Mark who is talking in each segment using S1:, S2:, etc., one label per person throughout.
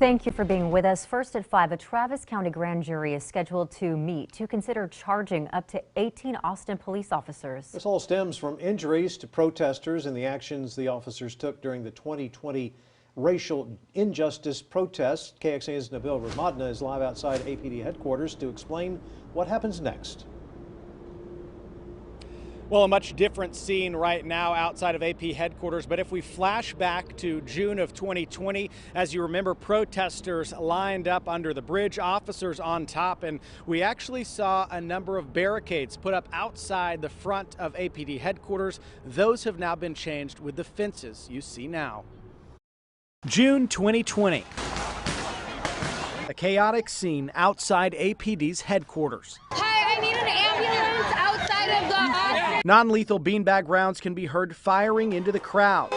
S1: Thank you for being with us. First at 5, a Travis County grand jury is scheduled to meet to consider charging up to 18 Austin police officers.
S2: This all stems from injuries to protesters and the actions the officers took during the 2020 racial injustice protests. KXAN's Nabil Ramadna is live outside APD headquarters to explain what happens next.
S3: Well, a much different scene right now outside of AP headquarters, but if we flash back to June of 2020, as you remember, protesters lined up under the bridge, officers on top, and we actually saw a number of barricades put up outside the front of APD headquarters. Those have now been changed with the fences you see now. June 2020. A chaotic scene outside APD's headquarters.
S4: Hi, I need an ambulance outside of the office.
S3: Non-lethal beanbag rounds can be heard firing into the crowd.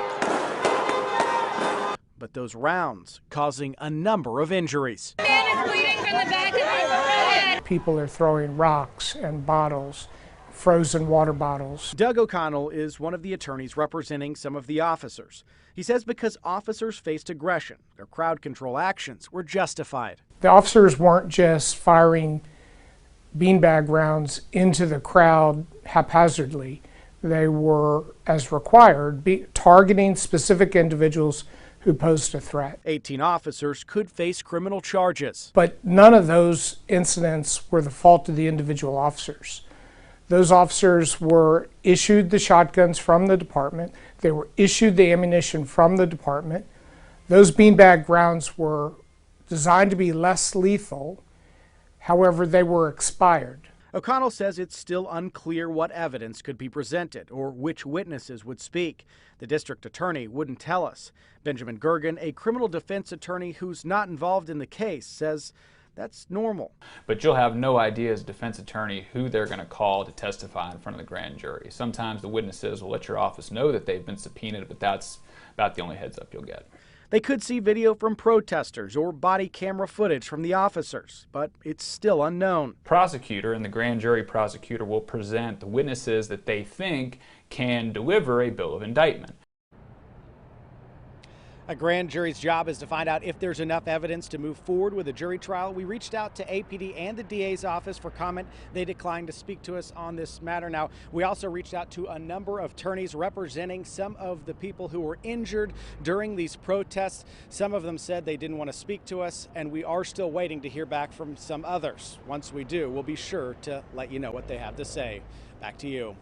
S3: But those rounds causing a number of injuries.
S4: Man is bleeding from the back of his head.
S5: People are throwing rocks and bottles, frozen water bottles.
S3: Doug O'Connell is one of the attorneys representing some of the officers. He says because officers faced aggression, their crowd control actions were justified.
S5: The officers weren't just firing beanbag rounds into the crowd haphazardly. They were, as required, targeting specific individuals who posed a threat.
S3: 18 officers could face criminal charges.
S5: But none of those incidents were the fault of the individual officers. Those officers were issued the shotguns from the department. They were issued the ammunition from the department. Those beanbag rounds were designed to be less lethal. However, they were expired.
S3: O'Connell says it's still unclear what evidence could be presented or which witnesses would speak. The district attorney wouldn't tell us. Benjamin Gergen, a criminal defense attorney who's not involved in the case, says that's normal.
S6: But you'll have no idea as a defense attorney who they're going to call to testify in front of the grand jury. Sometimes the witnesses will let your office know that they've been subpoenaed, but that's about the only heads up you'll get.
S3: They could see video from protesters or body camera footage from the officers, but it's still unknown.
S6: Prosecutor and the grand jury prosecutor will present the witnesses that they think can deliver a bill of indictment.
S3: A grand jury's job is to find out if there's enough evidence to move forward with a jury trial. We reached out to APD and the DA's office for comment. They declined to speak to us on this matter. Now, we also reached out to a number of attorneys representing some of the people who were injured during these protests. Some of them said they didn't want to speak to us, and we are still waiting to hear back from some others. Once we do, we'll be sure to let you know what they have to say. Back to you.